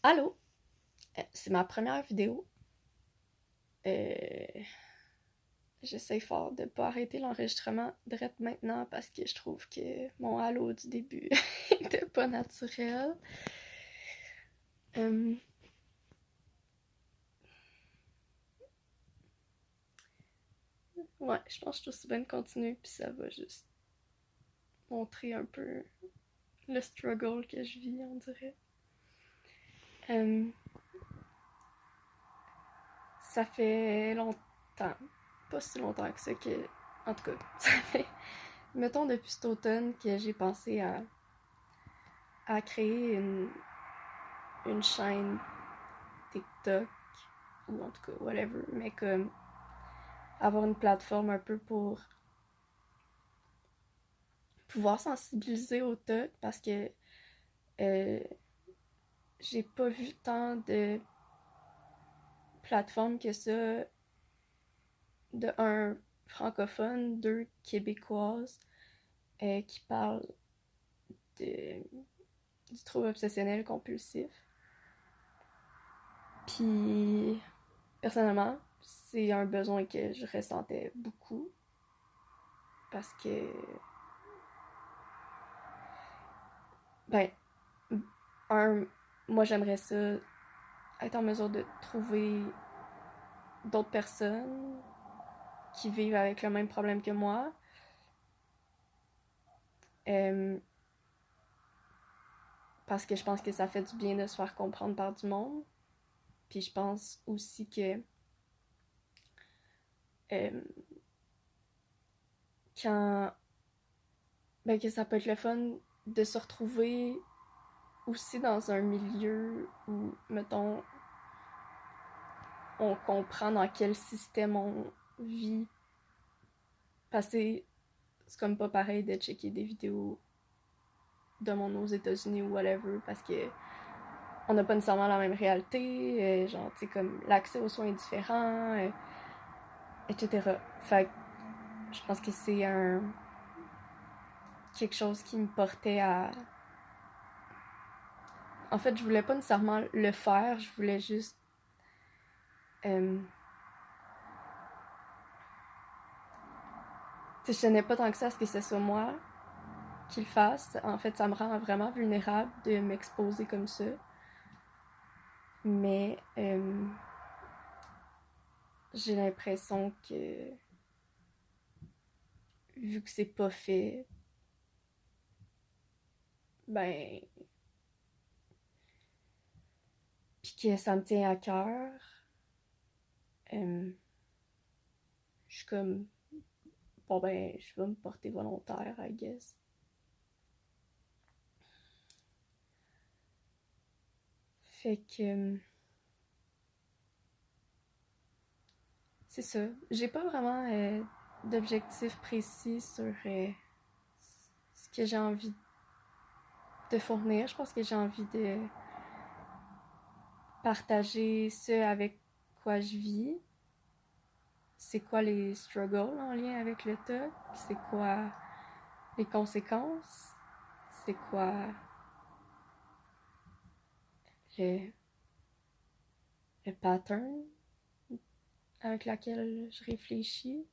Allô? C'est ma première vidéo. Euh, J'essaie fort de pas arrêter l'enregistrement direct maintenant parce que je trouve que mon allô du début était pas naturel. Euh, ouais, je pense que je suis aussi bien de continuer puis ça va juste montrer un peu le struggle que je vis, on dirait. Euh, Ça fait longtemps, pas si longtemps que ça que... En tout cas, ça fait, mettons depuis cet automne que j'ai pensé à créer une chaîne TikTok, ou en tout cas, whatever, mais comme avoir une plateforme un peu pour pouvoir sensibiliser au TikTok parce que euh, j'ai pas vu tant de plateformes que ça, de un francophone, deux québécoises qui parlent de, du trouble obsessionnel compulsif. Puis, personnellement, c'est un besoin que je ressentais beaucoup parce que, ben, un, moi j'aimerais ça être en mesure de trouver d'autres personnes qui vivent avec le même problème que moi. Euh, Parce que je pense que ça fait du bien de se faire comprendre par du monde. Puis je pense aussi euh, quand ben que ça peut être le fun de se retrouver aussi dans un milieu où, mettons, on comprend dans quel système on vit. Parce que c'est comme pas pareil de checker des vidéos de monde aux États-Unis ou whatever, parce que on n'a pas nécessairement la même réalité, genre, tu sais, comme l'accès aux soins est différent, etc. Fait que je pense que c'est quelque chose qui me portait à... En fait, je voulais pas nécessairement le faire, je voulais juste... Euh... Tu sais, je tenais pas tant que ça à ce que ce soit moi qui le fasse. En fait, ça me rend vraiment vulnérable de m'exposer comme ça. Mais j'ai l'impression que vu que c'est pas fait, ben, puis que ça me tient à cœur, euh, je suis comme, bon ben, je vais me porter volontaire, I guess. Fait que, c'est ça. J'ai pas vraiment d'objectif précis sur ce que j'ai envie de fournir. Je pense que j'ai envie de partager ce avec quoi je vis. C'est quoi les struggles en lien avec le TOC? C'est quoi les conséquences? C'est quoi le, le pattern avec lequel je réfléchis?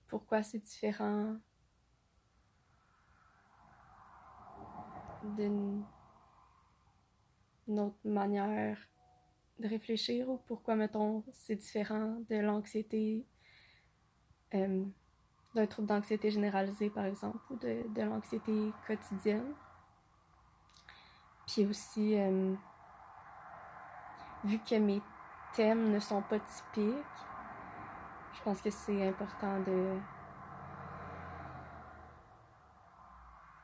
Pourquoi c'est différent d'une autre manière de réfléchir ou pourquoi, mettons, c'est différent de l'anxiété, euh, d'un trouble d'anxiété généralisée, par exemple, ou de l'anxiété quotidienne. Puis aussi, vu que mes thèmes ne sont pas typiques, je pense que c'est important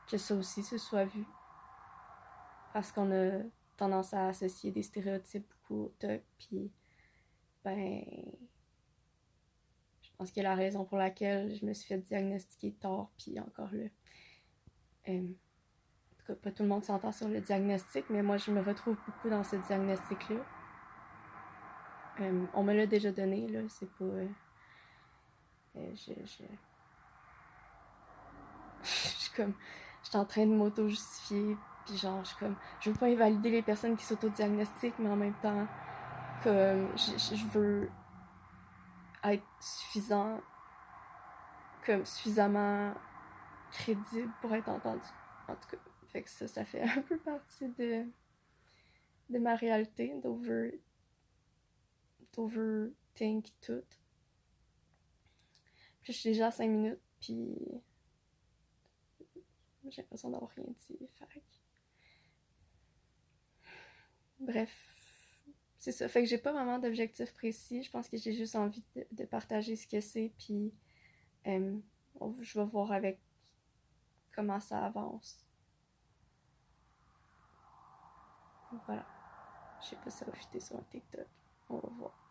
que ça aussi se soit vu. Parce qu'on a tendance à associer des stéréotypes beaucoup au TOC, puis ben, je pense que la raison pour laquelle je me suis fait diagnostiquer tard, puis encore là, en tout cas, pas tout le monde s'entend sur le diagnostic, mais moi, je me retrouve beaucoup dans ce diagnostic-là. On me l'a déjà donné, là, c'est pas... je suis comme... Je suis en train de m'auto-justifier Puis genre, je veux pas invalider les personnes qui s'autodiagnostiquent, mais en même temps, comme, je veux être suffisamment crédible pour être entendu. En tout cas, fait que ça fait un peu partie de ma réalité, d'overthink tout. Puis je suis déjà à 5 minutes, puis j'ai l'impression d'avoir rien dit. Fait. Bref, c'est ça. Fait que j'ai pas vraiment d'objectif précis. Je pense que j'ai juste envie de partager ce que c'est, puis je vais voir avec comment ça avance. Voilà. Je sais pas si ça va fitter sur un TikTok. On va voir.